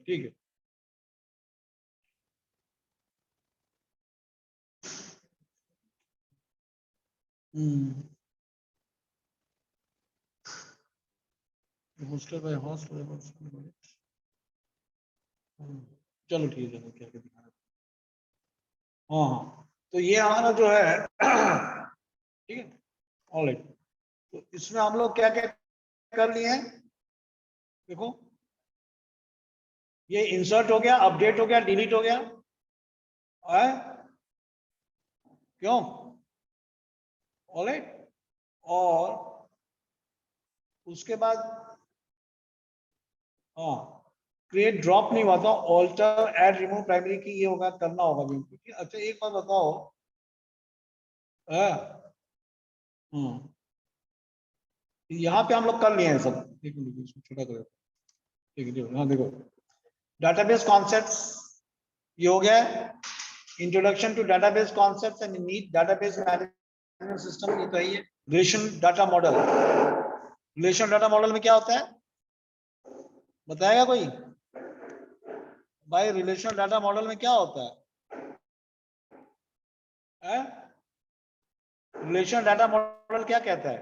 ठीक है। Hostel bye hostel, चलो ठीक है, क्या क्या दिखा रहा है। हाँ हाँ, तो ये हमारा जो है ठीक है, ऑलराइट। तो इसमें हम लोग क्या क्या कर लिए हैं, देखो ये इंसर्ट हो गया, अपडेट हो गया, डिलीट हो गया है? क्यों? ऑलराइट। और उसके बाद हाँ, क्रिएट ड्रॉप नहीं हुआ था, ऑल्टर ऐड रिमूव प्राइमरी की ये होगा, करना होगा भी। अच्छा एक बात बताओ, यहाँ पे हम लोग कर लिए हैं सब, एक मिनट छोटा करो, ठीक है। हाँ देखो, डाटाबेस कॉन्सेप्ट्स ये हो गया, introduction to database concepts and need database management system, ये तो है। Relation data model, relation data model में क्या होता है बताएगा कोई भाई? रिलेशनल डाटा मॉडल में क्या होता है? रिलेशनल डाटा मॉडल क्या कहता है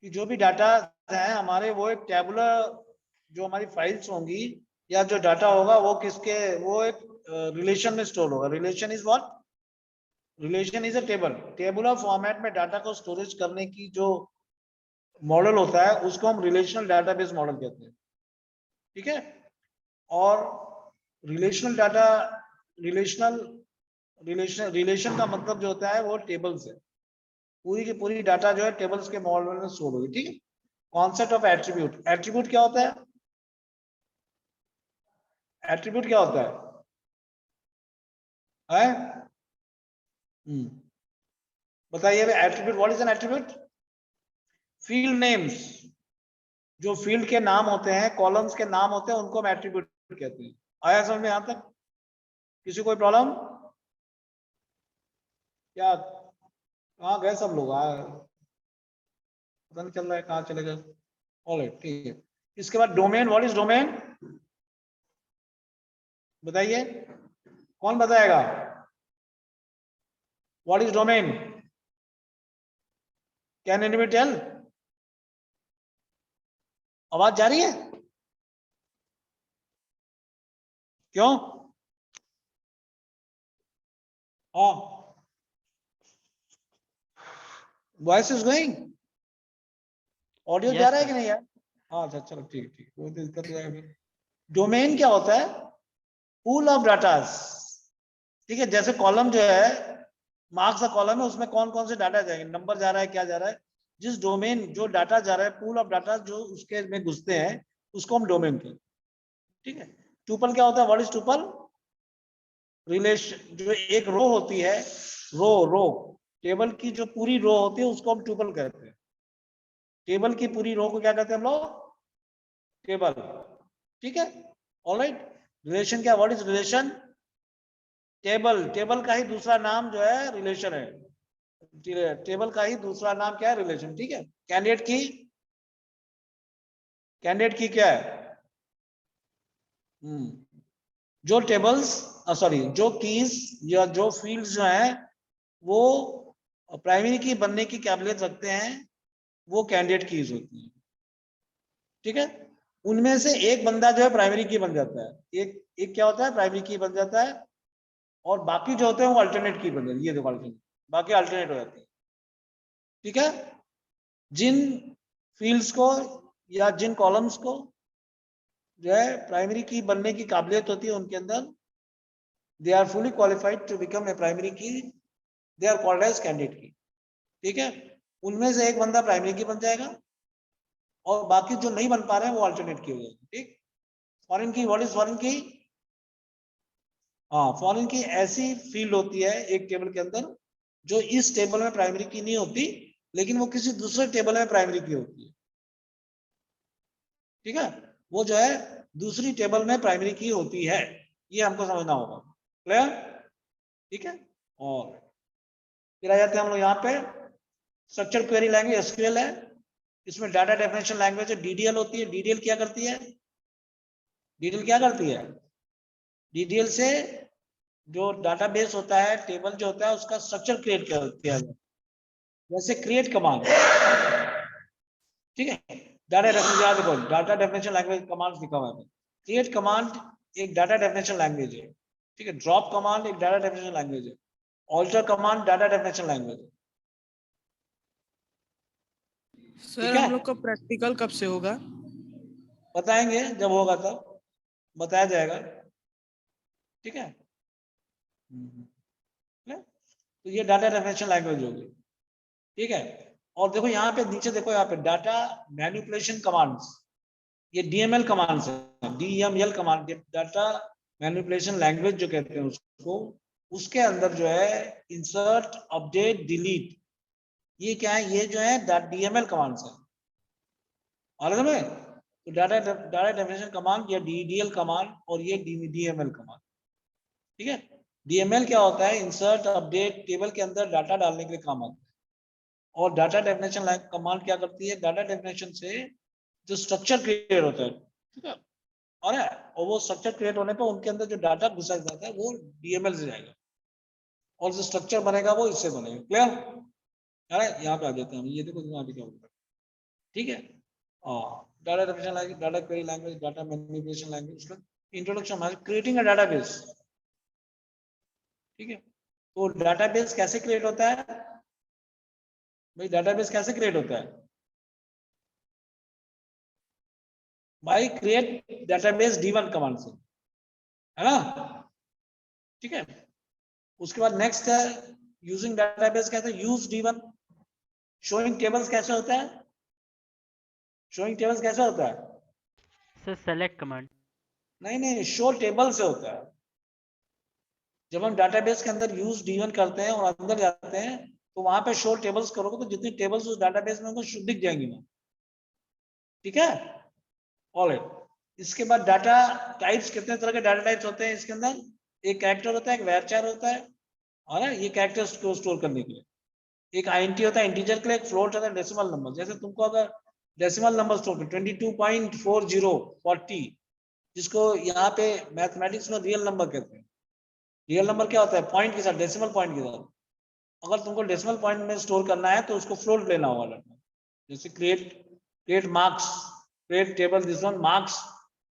कि जो भी डाटा है हमारे, वो एक टेबुलर, जो हमारी फाइल्स होंगी या जो डाटा होगा वो किसके, वो एक रिलेशन में स्टोर होगा। Relation is what? Relation is a table, tabular format में डाटा को स्टोरेज करने की जो मॉडल होता है उसको हम रिलेशनल डाटाबेस मॉडल कहते हैं, ठीक है। और रिलेशनल डाटा, रिलेशनल रिलेशन का मतलब जो होता है वो टेबल्स है, पूरी की पूरी डाटा जो है टेबल्स के मॉडल में स्टोर होगी, ठीक है। कॉन्सेप्ट ऑफ एट्रीब्यूट, एट्रीब्यूट क्या होता है? एट्रीब्यूट क्या होता है? बताइए attribute, what is an attribute? Field names, जो फील्ड के नाम होते हैं, कॉलम्स के नाम होते हैं, उनको हम एट्रीब्यूट कहते हैं। आया समझ में यहां तक? किसी कोई प्रॉब्लम? क्या कहाँ गए सब लोग? पता नहीं चल रहा है कहाँ चले गए। ऑलराइट, ठीक है। इसके बाद डोमेन, व्हाट इज डोमेन? बताइए, कौन बताएगा? What is domain? Can anybody tell? आवाज जा रही है? क्यों? हाँ, वॉइस इज गोइंग, ऑडियो जा रहा है कि नहीं यार? हाँ अच्छा, चलो ठीक ठीक, वो दिक्कत जाएगी। डोमेन क्या होता है? पूल ऑफ डाटास, ठीक है। जैसे कॉलम जो है, मार्क्स का कॉलम है, उसमें कौन कौन से डाटा जाएंगे, नंबर जा रहा है, क्या जा रहा है, जिस डोमेन जो डाटा जा रहा है, पूल ऑफ डाटा जो उसके में घुसते हैं, उसको हम डोमेन कहते हैं, ठीक है। ट्यूपल क्या होता है? What is tuple? रिलेशन, जो एक रो होती है, रो टेबल की जो पूरी रो होती है उसको हम ट्यूपल कहते हैं। टेबल की पूरी रो को क्या कहते हैं हम लोग? टेबल, ठीक है। ऑलराइट। रिलेशन क्या, what is relation? Table, table का ही दूसरा नाम जो है रिलेशन है, टेबल का ही दूसरा नाम क्या है? रिलेशन, ठीक है। कैंडिडेट की, कैंडिडेट की क्या है? जो टेबल्स, सॉरी, जो कीज या जो फील्ड्स जो है वो प्राइमरी की बनने की काबिलियत रखते हैं, वो कैंडिडेट कीज होती है, ठीक है। उनमें से एक बंदा जो है प्राइमरी की बन जाता है, एक एक क्या होता है? प्राइमरी की बन जाता है, और बाकी जो होते हैं वो अल्टरनेट की बन जाती है। ये देखो अल्टरनेट, बाकी अल्टरनेट हो जाते हैं, ठीक है। जिन फील्ड्स को या जिन कॉलम्स को जो है प्राइमरी की बनने की काबिलियत होती है, उनके अंदर they are fully qualified to become a primary की, they are called as candidate की, ठीक है। उनमें से एक बंदा प्राइमरी की बन जाएगा, और बाकी जो नहीं बन पा रहे हैं वो अल्टरनेट की हो जाएगी, ठीक। फॉरेन की, व्हाट इज फॉरेन की? हाँ, फॉरेन की ऐसी फील्ड होती है एक टेबल के अंदर जो इस टेबल में प्राइमरी की नहीं होती, लेकिन वो किसी दूसरे टेबल में प्राइमरी की होती है, ठीक है। वो जो है दूसरी टेबल में प्राइमरी की होती है, ये हमको समझना होगा। क्लियर? ठीक है। और फिर आ जाते हैं हम लोग यहाँ पे स्ट्रक्चर क्वेरी लैंग्वेज एसक्यूएल है, इसमें डाटा डेफिनेशन लैंग्वेज है, डीडीएल होती है। डीडीएल क्या करती है? डीडीएल क्या करती है? डीडीएल से जो डाटाबेस होता है, टेबल जो होता है, उसका स्ट्रक्चर क्रिएट किया जाता है। जैसे क्रिएट कमांड, ठीक है, डाटा डेफिनेशन याद रखो, डाटा डेफिनेशन लैंग्वेज कमांड लिखा हुआ है। क्रिएट कमांड एक डाटा डेफिनेशन लैंग्वेज है, ठीक है। ड्रॉप कमांड एक डाटा डेफिनेशन लैंग्वेज है। Alter command data definition language है, सर ठीक है। हम लोग का प्रैक्टिकल कब से होगा? बताएंगे जब होगा तब बताया जाएगा, ठीक है। तो ये डाटा डेफिनेशन लैंग्वेज होगी, ठीक है। और देखो यहाँ पे नीचे देखो, यहाँ पे डाटा मैनिपुलेशन कमांड्स, ये डीएमएल कमांड्स है, DML command, data manipulation language जो कहते हैं उसको। उसके अंदर जो है इंसर्ट, अपडेट, डिलीट, ये क्या है? ये जो है डीएमएल कमांड्स है, और तो डाटा डेफिनेशन कमांड या डीडीएल कमांड, और ये डीएमएल कमांड, ठीक है। डीएमएल क्या होता है? इंसर्ट, अपडेट, टेबल के अंदर डाटा डालने के लिए काम आता है। और डाटा डेफिनेशन कमांड क्या करती है? डाटा डेफिनेशन से जो स्ट्रक्चर क्रिएट होता है, ठीक है, और वो स्ट्रक्चर क्रिएट होने पे उनके अंदर जो डाटा घुसा जाता है वो डीएमएल से जाएगा, और जो स्ट्रक्चर बनेगा वो इससे बनेगा। क्लियर? अरे यहाँ पे आ जाते हैं हम, ये देखो यहाँ पे क्या होता है, ठीक है। Data definition language, data query language, data manipulation language, introduction, creating a database, ठीक है। तो डाटाबेस कैसे क्रिएट होता है भाई? डाटाबेस कैसे क्रिएट होता है भाई? क्रिएट डाटाबेस D1 कमांड से, है ना, ठीक है। उसके बाद नेक्स्ट है यूजिंग डाटाबेस, कैसे यूज D1। शोइंग टेबल्स कैसे होता है? शोइंग टेबल्स कैसे होता है? Sir select command. नहीं, शो टेबल से होता है। जब हम डाटाबेस के अंदर यूज D1 करते हैं और अंदर जाते हैं, तो वहां पे शो टेबल्स करोगे तो जितनी टेबल्स उस डाटाबेस में होंगे दिख जाएंगी वहां, ठीक है। ऑलराइट, इसके बाद डाटा टाइप्स, कितने तरह के डाटा टाइप्स होते हैं इसके अंदर? एक कैरेक्टर होता है, एक वैरचर होता है, और ये कैरेक्टर्स को स्टोर करने के लिए एक आईएनटी होता है इंटीजर के लिए, एक फ्लोट होता है डेसिमल नंबर। जैसे तुमको अगर डेसिमल नंबर स्टोर कर 22.4040, जिसको यहाँ पे मैथमेटिक्स में रियल नंबर कहते हैं। रियल नंबर क्या होता है? पॉइंट के साथ, डेसिमल पॉइंट के साथ। अगर तुमको डेसिमल पॉइंट में स्टोर करना है तो उसको फ्लोट लेना होगा। जैसे create marks, create table this one marks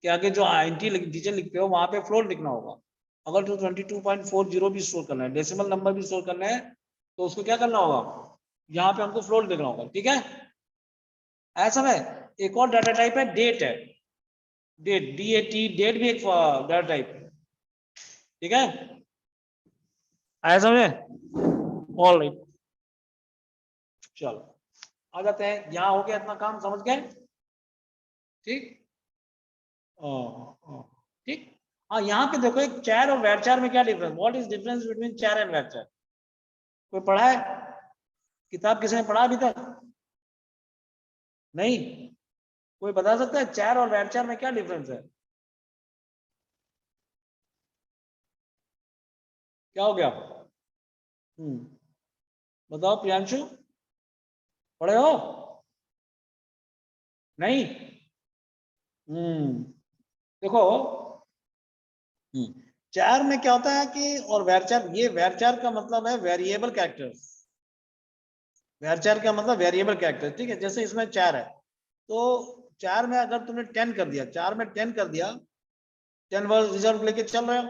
के आगे जो आईएनटी टीचर लिखते हो वहां पे फ्लोट लिखना होगा। अगर तो 22.40 भी स्टोर करना है, डेसिमल नंबर भी स्टोर करना है, तो उसको क्या करना होगा? यहाँ पे हमको फ्लोट लिखना होगा, ठीक है। ऐसा में एक और डाटा टाइप है डेट, है डेट, DAT, डेट भी एक डाटा टाइप है, ठीक है। ऐसा में ऑलराइट, चलो आ जाते हैं। यहाँ हो गया इतना काम, समझ गए? ठीक, ठीक। हाँ, यहाँ पे देखो एक चार और वैरचार में क्या difference? What is difference between चार एंड वैरचार? कोई पढ़ा है? किताब किसी ने पढ़ा अभी तक? नहीं? कोई बता सकता है चार और वैरचार में क्या डिफरेंस है? क्या हो गया? बताओ प्रियांशु, पढ़े हो? नहीं? देखो, चार में क्या होता है कि, और वैरचार, ये वैरचार का मतलब है वेरिएबल कैरेक्टर्स। वैरचार का मतलब वेरिएबल कैरेक्टर, ठीक है। जैसे इसमें चार है, तो चार में अगर तुमने 10 कर दिया, चार में 10 कर दिया, 10 वर्ड रिजर्व लेके चल रहे हो,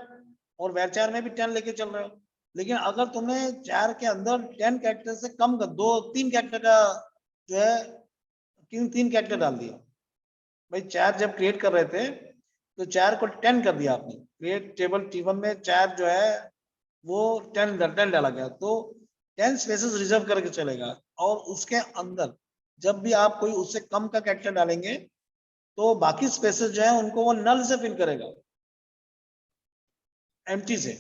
और वैरचार में भी 10 लेके चल रहे हो। लेकिन अगर तुमने चार के अंदर 10 कैरेक्टर से कम कर, 2-3 कैरेक्टर का जो है, तीन कैरेक्टर डाल दिया भाई। चार जब क्रिएट कर रहे थे तो चार को 10 कर दिया आपने, क्रिएट टेबल T1 में चार जो है वो 10 डाला गया, तो 10 स्पेसेस रिजर्व करके चलेगा। और उसके अंदर जब भी आप कोई उससे कम का कैरेक्टर डालेंगे तो बाकी स्पेसेस जो है उनको वो नल से फिल करेगा, एम्प्टी से,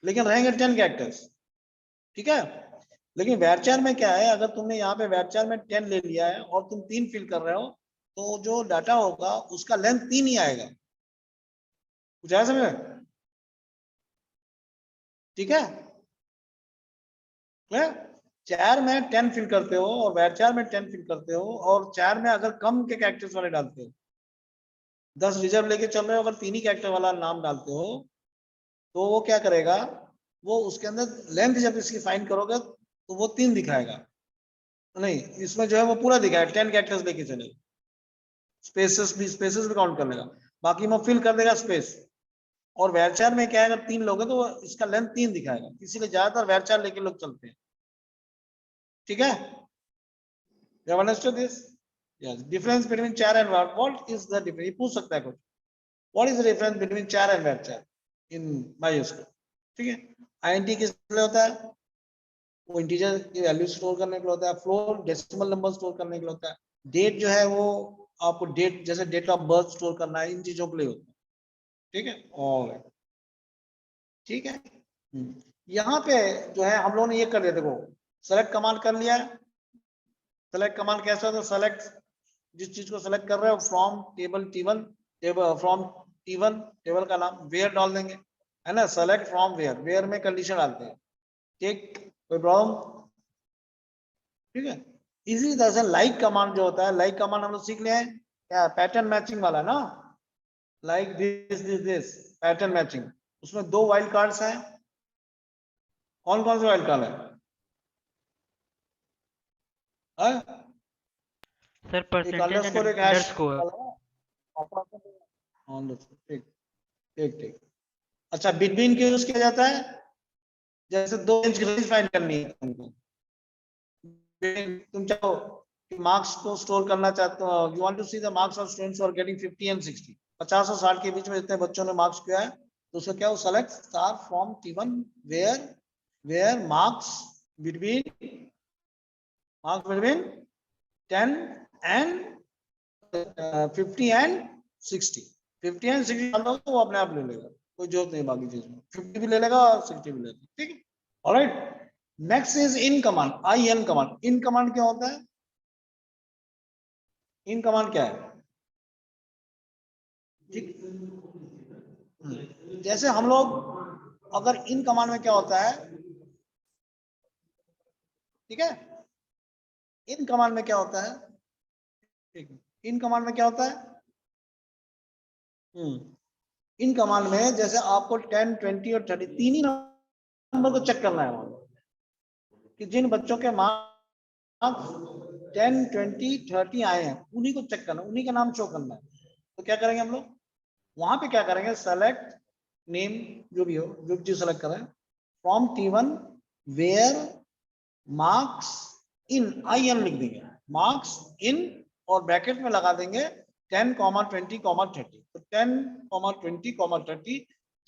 लेकिन रहेंगे 10 कैरेक्टर्स, ठीक है। लेकिन वैरचार में क्या है? अगर तुमने यहाँ पे वैरचार में 10 ले लिया है और तुम 3 फिल कर रहे हो, तो जो डाटा होगा उसका लेंथ 3 ही आएगा। कुछ आया समझ में? ठीक है। चार में 10 फिल करते हो और varchar में 10 फिल करते हो और चार में अगर कम के कैरेक्टर्स वाले डालते हो, 10 रिजर्व लेके चल रहे हो, अगर 3 ही कैरेक्टर वाला नाम डालते हो तो वो क्या करेगा, वो उसके अंदर लेंथ जब इसकी फाइंड करोगे तो वो 3 दिखाएगा, नहीं इसमें जो है वो पूरा दिखाएगा, 10 कैरेक्टर्स लेके चलेगा, स्पेसेस भी काउंट कर लेगा, बाकी में फिल कर देगा स्पेस। और वेरचार में क्या है, अगर 3 लोग हैं तो इसका लेंथ 3 दिखाएगा, इसीलिए ज्यादातर वेरचार लेके लोग चलते हैं। ठीक है, you have understood this? Yes, difference between char and what is the difference, ये पूछ सकता है कुछ, what is the difference between char and varchar in MySQL? ठीक है, int किस लिए होता है, वो इंटीजर की वैल्यू स्टोर करने के लिए होता है, फ्लोर डेसिमल नंबर स्टोर करने के लिए होता है, डेट जो है वो आपको डेट जैसे डेट ऑफ बर्थ स्टोर करना है, इन चीजों के लिए होता है। ठीक है, और ठीक है, यहाँ पे जो है हम लोगों ने ये कर लिया, देखो सेलेक्ट कमांड कर लिया। सेलेक्ट कमांड कैसा होता है, सेलेक्ट जिस चीज को सेलेक्ट कर रहे हो from table T one, table from T one table का नाम वेयर डाल देंगे, है ना, सेलेक्ट फ्रॉम वेयर, वेयर में कंडीशन डालते हैं, ठीक, कोई प्रॉब्लम? ठीक है, इसी तरह से लाइक कमांड जो होता है, लाइक कमांड हम लोग सीख लिया है, क्या पैटर्न मैचिंग वाला ना, लाइक दिस पैटर्न मैचिंग, उसमें 2 वाइल्ड कार्ड्स हैं, कौन कौन से वाइल्ड कार्ड है? सर एक परसेंटेज एंड अंडरस्कोर एक हैश, अंडरस्कोर। ठीक ठीक ठीक। अच्छा, बिटवीन के यूज किया जाता है, जैसे 2 इंच की रेंज फाइंड करनी है तुमको, तुम चाहो कि मार्क्स को स्टोर करना चाहते हो, you want to see the marks of students who are getting 50 and 60, 50 और 60 के बीच में जितने बच्चों ने मार्क्स किया है, तो उसका क्या हो, select star from T1 where marks between 10 and 50 and 60, 50 and 60 डाल दो तो वो अपने आप ले लेगा, कोई जरूरत नहीं बाकी चीज में, 50 भी ले लेगा और 60 भी ले लेगा। ठीक है, alright. Next is in command, IN command. In command क्या होता है, इन कमांड क्या है, ठीक, जैसे हम लोग अगर इन कमांड में क्या होता है, ठीक है, इन कमांड में क्या होता है, ठीक, इन कमांड में क्या होता है, इन कमांड में जैसे आपको 10, 20 और 30 तीन ही नंबर को चेक करना है, कि जिन बच्चों के मार्क्स 10, 20, 30 आए हैं उन्हीं को चेक करना, उन्हीं का नाम शो करना है। तो क्या करेंगे हम लोग, वहां पे क्या करेंगे, सेलेक्ट नेम जो भी हो, जो चीज सेलेक्ट करें, from T1 where marks in, IN लिख देंगे, मार्क्स इन, और ब्रैकेट में लगा देंगे 10, 20, 30, तो 10, 20, 30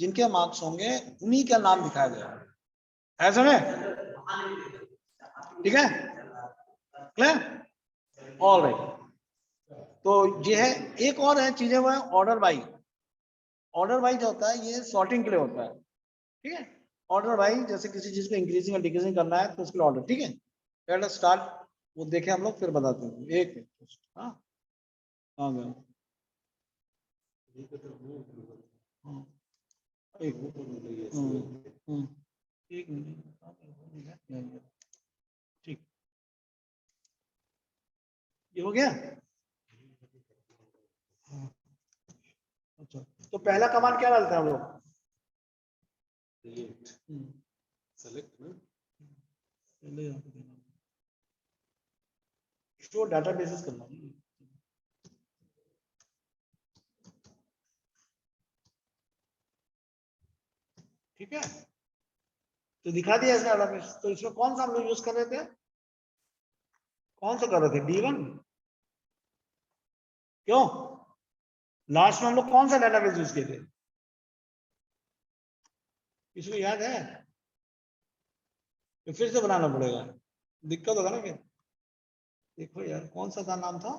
जिनके मार्क्स होंगे उन्हीं का नाम दिखाया जाएगा, ऐसा में, ठीक है, क्लियर, ऑलराइट। तो ये है, एक और है चीजें, वो है ऑर्डर बाई। ऑर्डर वाइज होता है, ये सॉर्टिंग के लिए होता है, ठीक है, ऑर्डर वाइज, जैसे किसी चीज को इंक्रीजिंग और डिक्रीजिंग करना है तो उसके लिए ऑर्डर, ठीक है, लेट अस स्टार्ट, वो देखें हम लोग फिर बताते हैं, एक मिनट, हाँ हाँ गया, एक एक मिनट, ठीक, ये हो गया। अच्छा, तो पहला कमांड क्या डालते हैं हम लोग, सेलेक्ट में, पहले यहाँ पे देना, शो डेटाबेसेस करना, ठीक है, तो दिखा दिया इसने डेटाबेस। तो इसमें कौन सा हम लोग यूज कर रहे थे, कौन सा कर रहे थे, D1, क्यों, लास्ट में हम लोग कौन सा डेटाबेस यूज किए थे, इसको याद है, तो फिर से बनाना पड़ेगा, दिक्कत होगा ना, फिर देखो यार कौन सा था, नाम था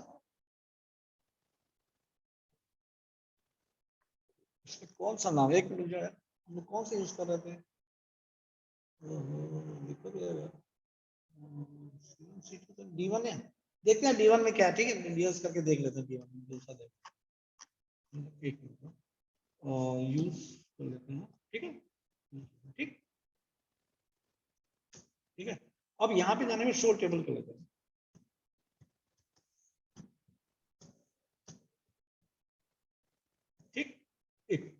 इसमें, कौन सा नाम, एक मिनट जो है हम लोग कौन सा यूज कर रहे थे, दिक्कत हो जाएगा, D1 है, देखते हैं D1 में क्या है, ठीक है, यूज करके देख लेते हैं D1 में, दूसरा देख, एक मिनट यूज कर लेते हैं, ठीक है, ठीक, ठीक है, अब यहाँ पे जाने में शो टेबल कर लेते हैं। ठीक, एक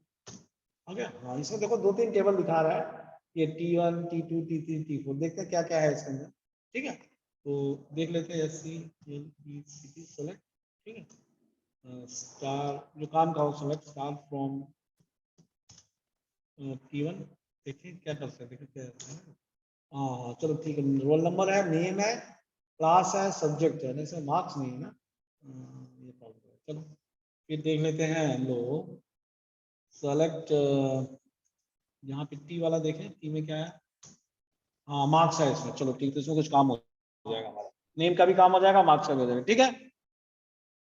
हो गया। हाँ, इसमें देखो 2-3 टेबल दिखा रहा है, ये T1, T2, T3, T4, देखते हैं क्या क्या है इसके अंदर। ठीक है, तो देख लेते हैं SCLECT सेलेक्ट। ठीक है, स्टार जो काम का हो सेलेक्ट स्टार फ्रॉम T1, देखिए क्या कर सकते हैं, देखिए क्या है। हाँ चलो ठीक है, रोल नंबर है, नेम है, क्लास है, सब्जेक्ट है, जैसे मार्क्स नहीं है ना। ये प्रॉब्लम है। चलो फिर देख लेते हैं हम लोग सेलेक्ट, यहाँ पे टी वाला देखें, टी में क्या है। हाँ मार्क्स है इसमें, चलो ठीक है, इसमें कुछ काम हो जाएगा हमारा, नेम का भी काम हो जाएगा, मार्क्स का भी हो जाएगा। ठीक है,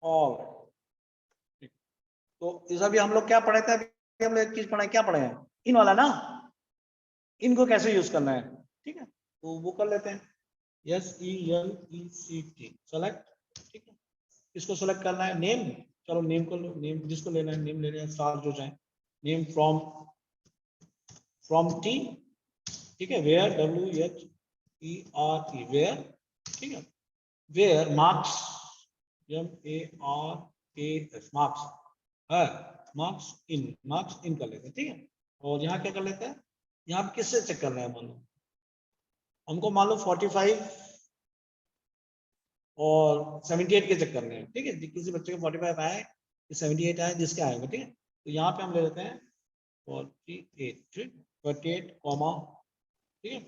और तो इस अभी हम लोग क्या पढ़े थे, अभी हम लोग एक चीज पढ़े, क्या पढ़े हैं, इन वाला ना, इनको कैसे यूज करना है। ठीक है, तो वो कर लेते हैं, SELECT सेलेक्ट। ठीक है, इसको सेलेक्ट करना है, नेम, चलो नेम को लो, नेम जिसको लेना है नेम ले रहे हैं, स्टार जो चाहे, नेम फ्रॉम टी। ठीक है, वेयर WHERE वेयर। ठीक है, वेयर मार्क्स MARKS मार्क्स है, मार्क्स इन कर लेते हैं। ठीक है, और यहाँ क्या कर लेते हैं, यहाँ पे किससे चेक करना है, मान लो हमको मान लो 45 और 78 के चेक करने हैं। ठीक है, किसी बच्चे को 45 आए, 78 आए, जिसके आएगा। ठीक है, तो यहाँ पे हम ले लेते हैं 48 कॉमा, ठीक है,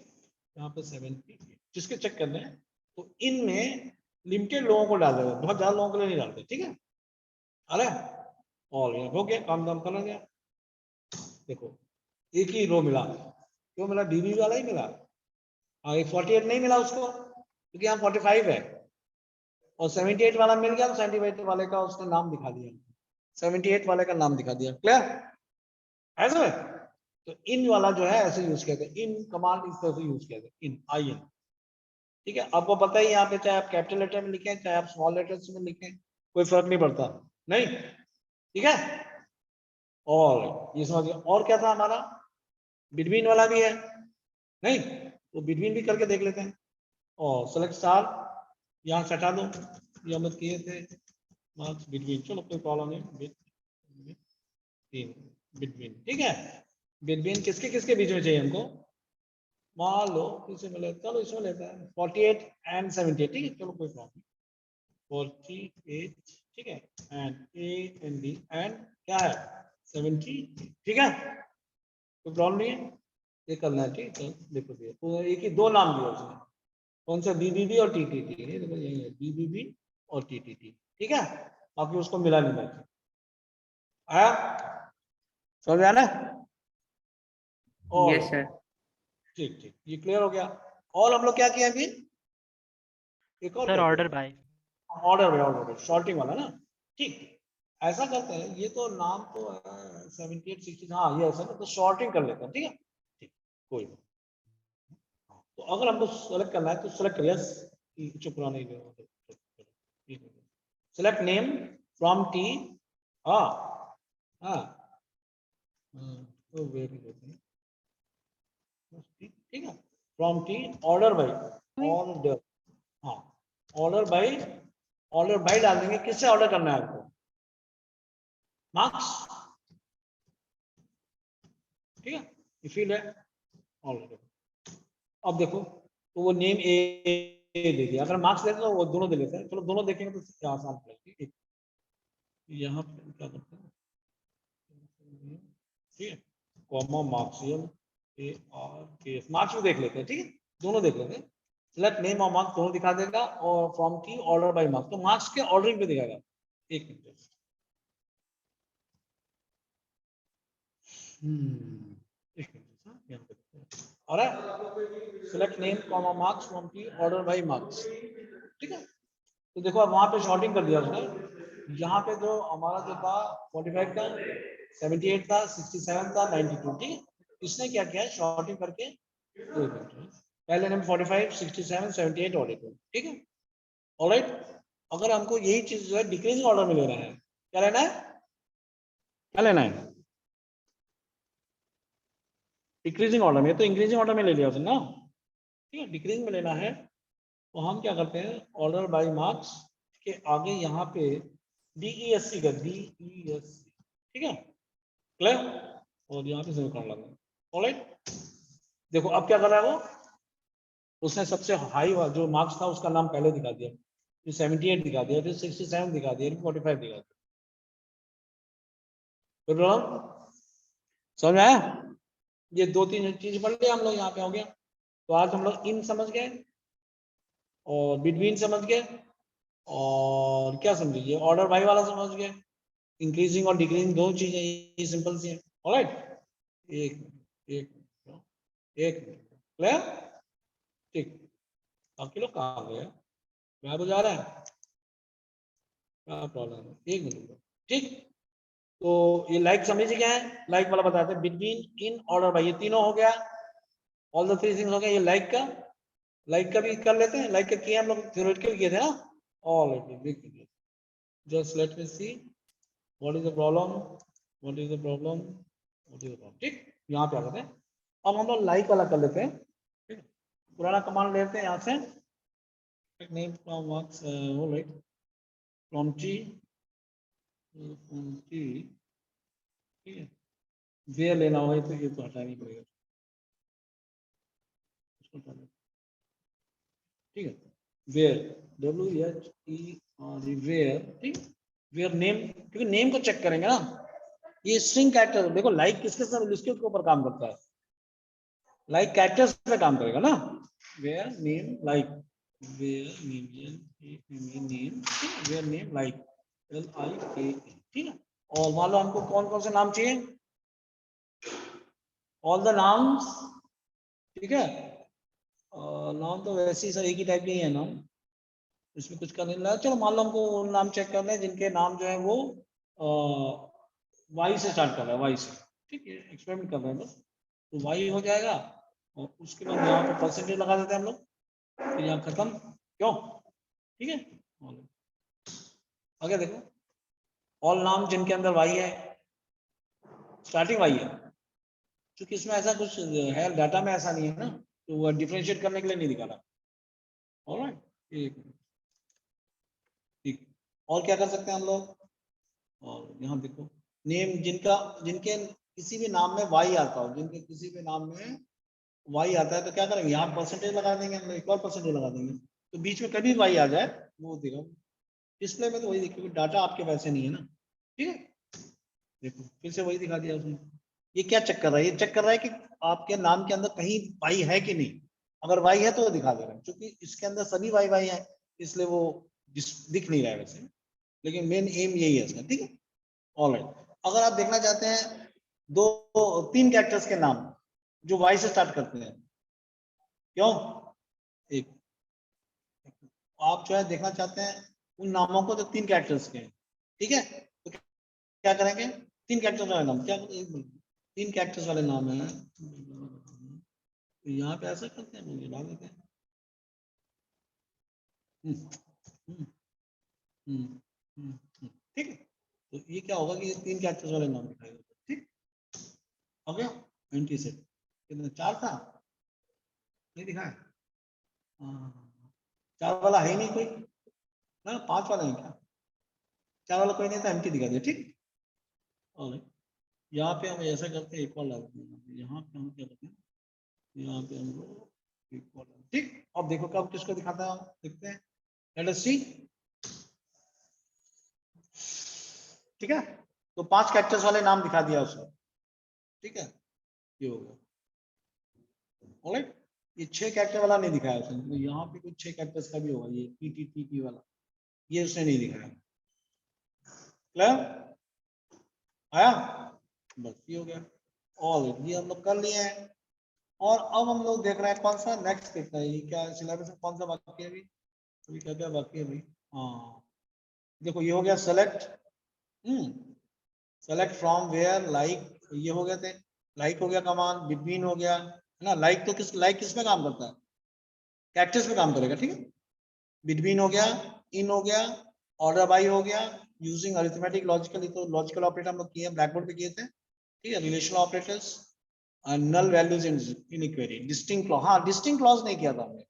यहाँ पे 78 जिसके चेक करने हैं। तो इनमें लिमिटेड लोगों को डाल देगा, बहुत ज्यादा लोगों के लिए नहीं डालते। ठीक है, अरे और ये हो गया, काम दाम कर गया। देखो एक ही रो मिला, क्यों मिला, डीबी वाला ही मिला। हाँ, 48 नहीं मिला उसको, क्योंकि यहाँ 45 है, और 78 वाला मिल गया, तो 78 वाले का उसने नाम दिखा दिया, 78 वाले का नाम दिखा दिया। क्लियर ऐसे, तो इन वाला जो है ऐसे यूज किया था, इन कमांड इस तरह से यूज किया था, इन IN। ठीक है, आपको पता है यहाँ पे चाहे आप कैपिटल लेटर में लिखें, चाहे आप स्मॉल लेटर्स में लिखें, कोई फर्क नहीं पड़ता, नहीं। ठीक है, और ये समझ गया। और क्या था हमारा, बिटवीन वाला भी है, नहीं, तो बिटवीन भी करके देख लेते हैं। और सेलेक्ट स्टार, यहाँ से हटा दो, ये हम लोग किए थे मार्क्स बिटवीन, चलो कोई प्रॉब्लम नहीं, बिटवीन। ठीक है, बिटवीन किसके किसके बीच में चाहिए हमको, मान लो किसे मिले, चलो इसमें लेते हैं 48 एंड 78। ठीक है, चलो कोई प्रॉब्लम, 48, ठीक है, and A and D and क्या है 70। ठीक है, कोई प्रॉब्लम नहीं है, ये करना है। ठीक है, देखो दिया तो एक ही दो नाम दिया उसने, कौन सा, BBB और TTT, ये देखो यही है, BBB और TTT। ठीक है, बाकी उसको मिला नहीं बैठे, आया समझ में आना। और यस सर। ठीक ठीक, ये क्लियर हो गया। और हम लोग क्या किया अभी, एक और सर क्या ऑर्डर किया, बाय। ऑर्डर शॉर्टिंग वाला ना। ठीक, ऐसा करते हैं, ये तो नाम तो 78 60, हाँ ये ऐसा ना, तो शॉर्टिंग कर लेते हैं। ठीक है, ठीक, कोई नहीं। तो अगर हमको सेलेक्ट करना है तो सेलेक्ट करिए, चुप रहा नहीं, सेलेक्ट नेम फ्रॉम टी। हाँ हाँ, तो वेरी गुड, ठीक है, from T, order by, order, हाँ ऑर्डर बाई डाल देंगे, किससे ऑर्डर करना है आपको, मार्क्स। ठीक है, ये फील्ड है ऑर्डर। अब देखो, तो वो नेम ए दे दिया, अगर मार्क्स देते तो वो दोनों दे लेते हैं, चलो दोनों देखेंगे तो क्या आसान पड़ेगा। यहाँ पे क्या करते हैं, ठीक है, कॉमा मार्क्सियम ARKS, मार्क्स भी देख लेते हैं। ठीक है, दोनों देख लेते हैं, सिलेक्ट नेम और मार्क्स दोनों दिखा देगा, और from tea order by marks, तो मार्क्स के ऑर्डरिंग पे दिखाएगा। एक मिनट, एक मिनट, यहाँ पे और select name comma marks from tea order by marks. ठीक है, तो देखो अब वहां पे शॉर्टिंग कर दिया उसने, यहाँ पे जो हमारा जो था 45 का, 78 था, 67 था, 92। ठीक है, इसने क्या किया, शॉर्टिंग करके पहले नेम 45 67 78 और 82। ठीक है, ऑलराइट। अगर हमको यही चीज जो है डिक्रीजिंग ऑर्डर में लेना है, क्या लेना है, क्या लेना है, डिक्रीजिंग ऑर्डर में, तो इंक्रीजिंग ऑर्डर में ले लिया उसने ना। ठीक है, डिक्रीज में लेना है तो हम क्या करते हैं, ऑर्डर बाय मार्क्स के आगे यहाँ पे DESC का DESC, ठीक है, क्लियर, और यहाँ पे सेमीकोलन लगाना। ऑलराइट, देखो अब क्या कर रहा है वो, उसने सबसे हाई जो मार्क्स था उसका नाम पहले दिखा दिया, फिर 78 दिखा दिया, फिर 67 दिखा दिया, फिर 45 दिखा दिया। समझ में आया? ये 2-3 चीज पढ़ लिया हम लोग, यहाँ पे हो गया। तो आज हम लोग इन समझ गए और बिटवीन समझ गए, और क्या समझे, ये ऑर्डर बाय वाला समझ गए, इंक्रीजिंग और डिक्रीजिंग दो चीजें, ये सिंपल सी है। ऑलराइट, एक एक एक क्लियर, ठीक। बाकी लोग कहाँ गए, मैं बुझा रहा है, क्या प्रॉब्लम है, एक मिनट, ठीक। तो ये लाइक समझ क्या है, लाइक वाला बताते हैं, बिटवीन, इन, ऑर्डर बाय, ये तीनों हो गया, ऑल द 3 थिंग्स हो गया। ये लाइक का भी कर लेते हैं, लाइक का किया हम लोग, थ्योरेटिकल किए थे ना, all just let me see what is the problem, what is the problem, what is the problem, ठीक। यहाँ पे आ जाते हैं, अब हम लोग लाइक वाला कर लेते हैं, ठीक। पुराना कमांड लेते हैं यहाँ से, नेम फ्रॉम वर्क्स, वो लाइक फ्रॉम टी, ठीक है, वे लेना होगा तो ये तो हटाना ही पड़ेगा, ठीक है, वेयर, WHERE, वेयर, ठीक, वेयर नेम, क्योंकि नेम को चेक करेंगे ना, ये स्ट्रिंग कैरेक्टर, देखो लाइक किसके साथ, इसके ऊपर काम करता है, लाइक कैरेक्टर्स पे काम करेगा ना, where name like, where name, name, where name like, LIKE, ठीक है। और मान लो हमको कौन कौन से नाम चाहिए, ऑल द नाम्स, ठीक है, नाम तो वैसे ही सर एक ही टाइप के ही है नाम, इसमें कुछ करने लगा। चलो मान लो हमको नाम चेक करना है जिनके नाम जो है वो वाई से स्टार्ट कर रहा है, वाई से, ठीक है, एक्सपेरिमेंट कर रहे हैं बस, तो वाई हो जाएगा, और उसके बाद यहाँ पे परसेंटेज लगा देते हैं हम लोग, फिर यहाँ खत्म, क्यों, ठीक है। आगे देखो, ऑल नाम जिनके अंदर वाई है, स्टार्टिंग वाई है, क्योंकि इसमें ऐसा कुछ है, डाटा में ऐसा नहीं है ना, तो वो डिफरेंशिएट करने के लिए नहीं दिखा रहा। ऑलराइट, ठीक, और क्या कर सकते हैं हम लोग, और यहाँ देखो, नेम जिनके किसी भी नाम में वाई आता हो, जिनके किसी भी नाम में वाई आता है, तो क्या करेंगे, यहाँ परसेंटेज लगा देंगे, हम एक और परसेंटेज लगा देंगे, तो बीच में कभी वाई आ जाए वो देखो, डिस्प्ले में तो वही देखिए, डाटा आपके वैसे नहीं है ना, ठीक है। देखो फिर से वही दिखा दिया उसने, ये क्या चेक कर रहा है, ये चेक कर रहा है कि आपके नाम के अंदर कहीं वाई है कि नहीं, अगर वाई है तो वो दिखा दे रहा है, क्योंकि इसके अंदर सभी वाई वाई है, इसलिए वो दिख नहीं रहा है वैसे, लेकिन मेन एम यही है इसका, ठीक है। ऑलराइट, अगर आप देखना चाहते हैं 2-3 कैरेक्टर्स के नाम जो वाई से स्टार्ट करते हैं, क्यों, एक, आप जो है देखना चाहते हैं उन नामों को जो 3 कैरेक्टर्स के हैं, ठीक है, तो क्या करेंगे, 3 कैरेक्टर्स वाले नाम, क्या 3 कैरेक्टर्स वाले नाम है, तो यहाँ पे ऐसा करते हैं, मुझे डाल देते हैं, ठीक है। तो ये क्या होगा कि 3 कैरेक्टर्स वाले नाम दिखाई देते, ठीक हो गया। एंटी सेट कितना, 4 था, नहीं दिखाया, 4 वाला है ही नहीं कोई ना, 5 वाला है क्या, 4 वाला कोई नहीं था, एम्प्टी दिखा दिया, ठीक। और यहाँ पे हम ऐसा करते हैं, एक और लगाते हैं, यहाँ पे हम क्या करते हैं, यहाँ पे हम लोग एक और, ठीक। अब देखो कब किसको दिखाता है, देखते हैं, लेट अस सी, ठीक है। तो 5 कैरेक्टर्स वाले नाम दिखा दिया उसने, ठीक है, ये हो गया। ऑलराइट, ये 6 कैरेक्टर वाला नहीं दिखाया उसने, तो यहाँ पे कुछ 6 कैरेक्टर्स का भी होगा, ये PTTP वाला, ये उसने नहीं दिखाया, क्लियर आया, बस ये हो गया। और ये हम लोग कर लिए हैं, और अब हम लोग देख रहे हैं कौन सा नेक्स्ट देखना है, ये क्या सिलेबस में कौन सा बाकी है, अभी क्या क्या बाकी है अभी, हाँ देखो ये हो गया select, select from where, like, ये हो गया थे, लाइक हो गया कमांड, बिटवीन हो गया है ना, लाइक तो किस में काम करता है, कैरेक्टर्स में काम करेगा, ठीक है, बिटवीन हो गया, इन हो गया, ऑर्डर बाय हो गया, यूजिंग अरिथमेटिक लॉजिकल, तो लॉजिकल ऑपरेटर हम लोग किए, ब्लैक बोर्ड पे किए थे, ठीक है, relational operators, null values in a query. Distinct clause, हाँ distinct clause नहीं किया था हमने,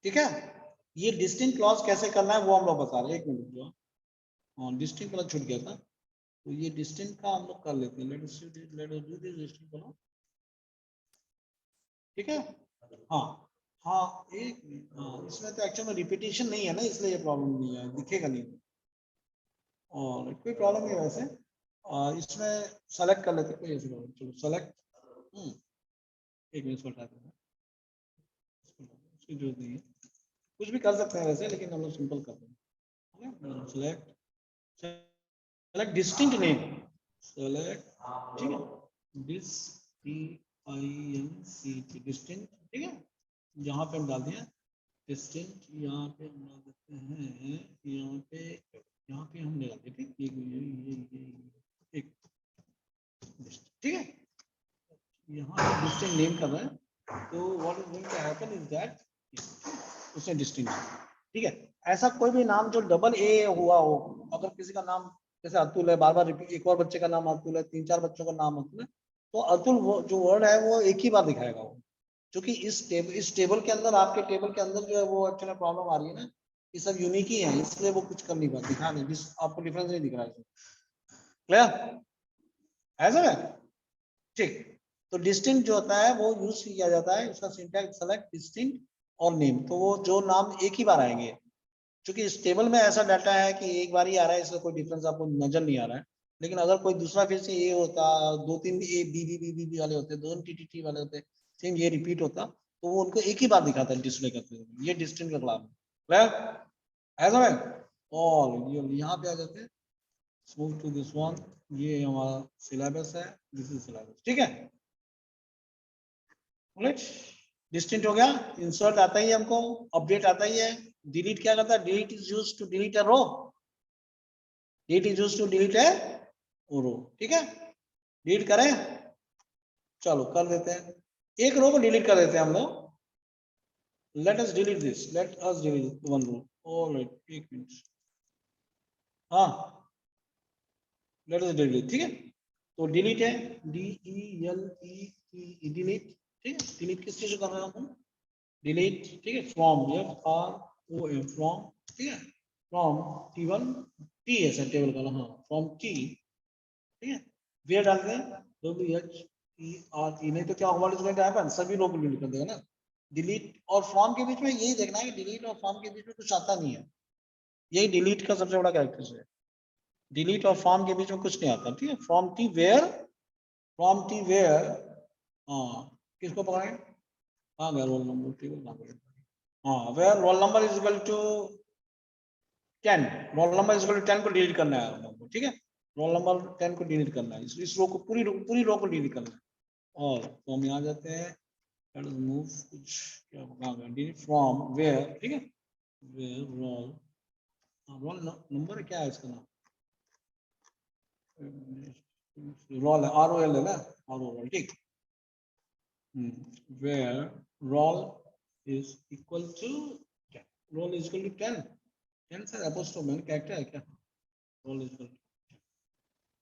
ठीक है। ये distinct clause कैसे करना है वो हम लोग बता रहे हैं, एक मिनट जो, हाँ distinct clause छूट गया था, तो ये distinct का हम लोग कर लेते हैं। let us do this distinct clause, ठीक है। हाँ हाँ एक मिनट, हाँ इसमें तो एक्चुअल में रिपीटेशन नहीं है ना, इसलिए ये प्रॉब्लम नहीं है, दिखेगा नहीं और कोई प्रॉब्लम नहीं है वैसे। इसमें सेलेक्ट कर लेते हैं, कोई ऐसी प्रॉब्लम, चलो सेलेक्ट, एक मिनट हटा देना, इसकी जरूरत नहीं है, कुछ भी कर सकते हैं वैसे, लेकिन हम लोग सिंपल कर देंगे। सेलेक्ट डिस्टिंक्ट नेम, सेलेक्ट, ठीक है, डिस्टिंक्ट, ठीक है। यहाँ पे हम डाल दिया डिस्टिंक्ट, यहाँ पे हम डाल देते हैं, यहाँ पे हम डाल देते हैं, ये एक, ठीक है। यहाँ डिस्टिंक्ट नेम कर रहे हैं, तो what is going to happen is that उसने डिस्टिंक्ट, ठीक है। ऐसा कोई भी नाम जो डबल ए हुआ हो, अगर किसी का नाम जैसे अतुल है, बार बार रिपीट, एक और बच्चे का नाम अतुल है, 3-4 बच्चों का नाम अतुल है, तो अतुल वो जो वर्ड है वो एक ही बार दिखाएगा वो, क्योंकि इस टेबल के अंदर, आपके टेबल के अंदर जो है वो एक्चुअली प्रॉब्लम आ रही है ना, ये सब यूनिक ही है, इसलिए वो कुछ कर नहीं पाता, दिखा नहीं, आपको डिफरेंस नहीं दिख रहा है, क्लियर ऐसा है, ठीक। तो डिस्टिंक्ट जो होता है वो यूज किया जाता है, उसका सिंटैक्स सेलेक्ट डिस्टिंक्ट और नेम, तो वो जो नाम एक ही बार आएंगे, क्योंकि इस टेबल में ऐसा डाटा है कि एक बार ही आ रहा है, इसलिए कोई डिफरेंस आपको नजर नहीं आ रहा है। लेकिन अगर कोई दूसरा फिर से ए होता, 2-3 ए बी वाले होते, 2 टी वाले होते, सेम ये रिपीट होता, तो वो उनको एक ही बार दिखाता है डिस्प्ले करते हुए, ये डिस्टिंक्ट का क्लास है, ऐसा है। और ये यहाँ पे आ जाते हैं, मूव टू दिस वन, ये हमारा सिलेबस है, दिस इज सिलेबस, ठीक है। डिस्टिंक्ट हो गया, इंसर्ट आता ही है हमको, अपडेट आता ही है, डिलीट क्या करता है, delete is used to delete a row, delete is used to delete a row, ठीक है। डिलीट करें, चलो कर देते हैं, एक रो को डिलीट कर देते हैं हम लोग, let us delete this, let us delete one row, alright, एक मिनट, हाँ लेट अस डिलीट, ठीक है। तो डिलीट है, DELET, डिलीट, ठीक है। डिलीट किस चीज को कर रहे हैं हम, डिलीट, ठीक है, फ्रॉम, FROM, फ्रॉम, ठीक है, फ्रॉम T1, T ऐसा टेबल का, हाँ फ्रॉम T, ठीक है। वेयर डाल दें WHERE, नहीं तो क्या होगा, इज गोइंग टू हैपन, सभी लोग डिलीट कर देगा ना। डिलीट और फ्रॉम के बीच में यही देखना है कि डिलीट और फ्रॉम के बीच में कुछ आता नहीं है, यही डिलीट का सबसे बड़ा कैरेक्टर है, डिलीट और फ्रॉम के बीच में कुछ नहीं आता, ठीक है। फ्रॉम T वेयर, हाँ किसको पकड़े, हाँ रोल नंबर टेबल ना पकड़े, हाँ where roll number is equal to 10, roll number is equal to 10 को डिलीट करना है हम लोग को, ठीक है। रोल नंबर 10 को डिलीट करना है, इस रो को, पूरी रो को डिलीट करना है। और तो हम यहाँ जाते हैं, लेट अस मूव, कुछ क्या होगा, डिलीट फ्रॉम वेयर, ठीक है, वेयर रोल नंबर क्या है इसका नाम, रोल है, ROL है ना, ROL, ठीक। Where roll is equal to 10, roll is equal to 10, 10 से एपोस्ट्रोफ में कैरेक्टर है क्या, रोल इज इक्वल टू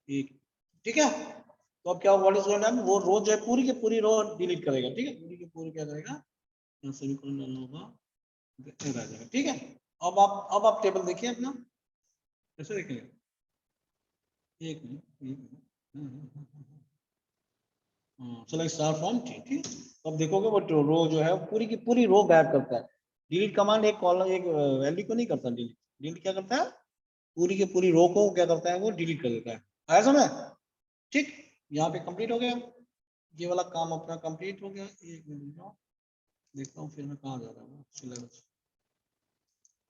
एक, ठीक है। तो अब क्या व्हाट इज गोइंग ऑन, वो रो जो है पूरी की पूरी रो डिलीट करेगा, ठीक है, पूरी की पूरी क्या करेगा, यहाँ सेमीकोलन डालना होगा, रह जाएगा, ठीक है। अब आप टेबल देखिए अपना, कैसे देखेंगे, एक minute, select star from T, ठीक। अब देखोगे वो रो जो है पूरी की पूरी रो गायब करता है, डिलीट कमांड एक कॉलम एक वैल्यू को नहीं करता, डिलीट क्या करता है, पूरी की पूरी रो को क्या करता है, वो डिलीट कर देता है, आया समझ, ठीक। यहाँ पे कंप्लीट हो गया, ये वाला काम अपना कंप्लीट हो गया, एक मिनट देखता हूँ फिर मैं कहाँ जा रहा हूँ, सिलेबस,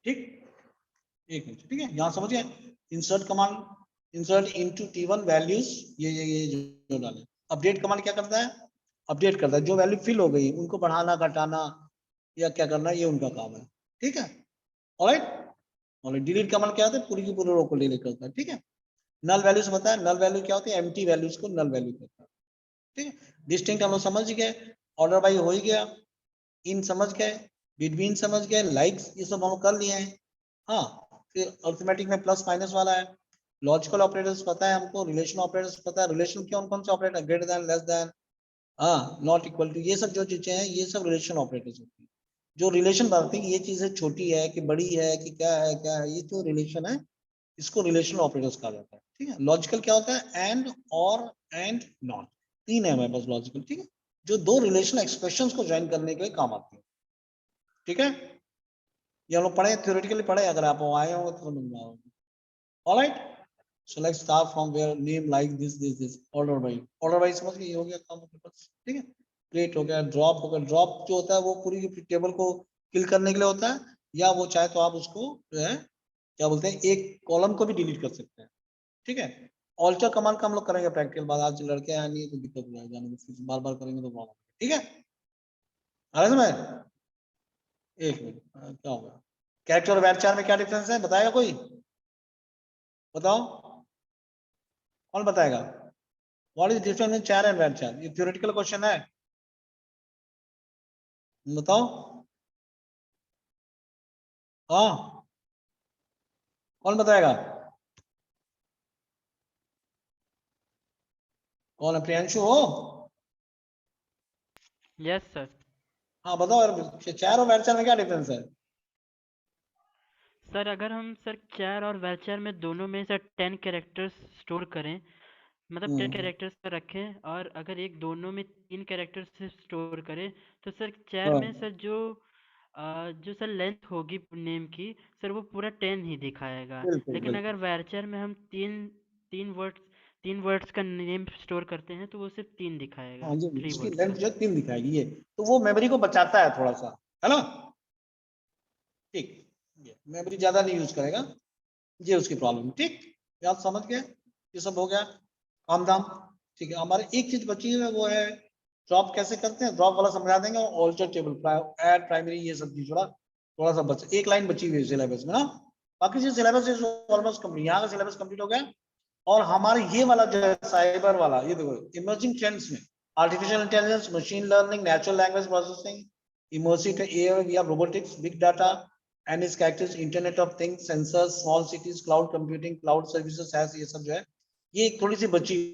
ठीक, एक मिनट, ठीक है। यहाँ समझिए, insert command, insert into T1 values, ये जो डाले, अपडेट कमांड क्या करता है, अपडेट करता है, जो वैल्यू फिल हो गई उनको बढ़ाना घटाना या क्या करना, ये उनका काम है, ठीक है। ऑलराइट, और डिलीट कमांड क्या होता है, पूरी की पूरी रो को डिलीट करता है, ठीक है। नल वैल्यूज पता है, नल वैल्यू क्या होती है, एम्प्टी वैल्यूज को नल वैल्यू करता है, ठीक है। डिस्टिंक्ट हम लोग समझ गए, ऑर्डर बाई हो ही गया, इन समझ गए, बिटवीन समझ गए, लाइक्स ये सब हम कर लिए हैं, हाँ। फिर अर्थमेटिक में प्लस माइनस वाला है, लॉजिकल ऑपरेटर्स पता है हमको, रिलेशन ऑपरेटर्स पता है, रिलेशन कौन कौन से operator, greater than, less than, हाँ, नॉट इक्वल टू, ये सब जो चीजें हैं ये सब रिलेशन ऑपरेटर्स होती है। जो रिलेशन बताते हैं कि ये चीजें छोटी है कि बड़ी है कि क्या है, ये जो रिलेशन है इसको रिलेशन ऑपरेटर्स कहा जाता है। ठीक है, लॉजिकल क्या होता है, एंड, और, एंड, नॉट, तीन है हमारे पास लॉजिकल। ठीक है, जो दो रिलेशन एक्सप्रेशंस को ज्वाइन करने के लिए काम आते हैं। ठीक है, ये हम लोग पढ़े, थ्योरेटिकली पढ़े, अगर आप आए हो तो समझ में आओगे। Alright, so let's start from where name like this order wise समझ गए, ये हो गया काम अपने पास। ठीक है, क्रिएट हो गया, ड्रॉप हो गया। ड्रॉप जो होता है वो पूरी की टेबल को किल करने के लिए होता है, या वो चाहे तो आप उसको जो है क्या बोलते हैं, एक कॉलम को भी डिलीट कर सकते हैं। ठीक है, ऑल्टर कमांड का हम लोग करेंगे प्रैक्टिकल बाद, आज लड़के आए नहीं तो दिक्कत हो जाएगी, बार बार करेंगे तो प्रॉब्लम। ठीक है, आ रहा है समझ? एक मिनट, क्या होगा, कैरेक्टर और वैरचार में क्या डिफरेंस है, बताएगा कोई? बताओ, कौन बताएगा? व्हाट इज डिफरेंस इन चार एंड वैरचार? ये थ्योरेटिकल क्वेश्चन है, बताओ। हाँ, कौन बताएगा? कौन है, प्रियांशु हो? Yes sir. हाँ बताओ यार, चार और वैरचार में क्या डिफरेंस है? सर अगर हम सर चार और वेलचार में दोनों में सर 10 कैरेक्टर्स स्टोर करें, मतलब 10 कैरेक्टर्स रखें, और अगर एक दोनों में 3 कैरेक्टर्स से स्टोर करें, तो सर चार हाँ, में सर जो सर लेंथ होगी नेम की सर वो पूरा 10 ही दिखाएगा। बिल्कुल लेकिन बिल्कुल। अगर वेलचार में हम तीन वर्ड्स का नेम स्टोर करते हैं तो वो सिर्फ 3 दिखाएगा, हाँ जी, 3 उसकी वर्ड्स लेंथ का। जो है 3 दिखाएगी, ये तो वो मेमोरी को बचाता है थोड़ा सा, है ना? ठीक, ये मेमोरी ज्यादा नहीं यूज करेगा, ये उसकी प्रॉब्लम। ठीक, याद समझ गए, ये सब हो गया काम दाम। ठीक है, हमारे एक चीज बची है वो है ड्रॉप कैसे करते हैं, ड्रॉप वाला समझा देंगे, और ऑल्टर टेबल, ऐड, प्राइमरी, ये सब चीज थोड़ा सा बच, एक लाइन बची हुई है सिलेबस में ना। बाकी जो सिलेबस है ऑलमोस्ट कंप्लीट, यहाँ का सिलेबस कंप्लीट हो गया। और हमारे ये वाला जो है साइबर वाला, ये देखो इमर्जिंग ट्रेंड्स में artificial intelligence, machine learning, natural language processing, immersive AI या robotics, big data and its characters, internet of things, sensors, small cities, cloud computing, cloud services, ये सब जो है ये थोड़ी सी बची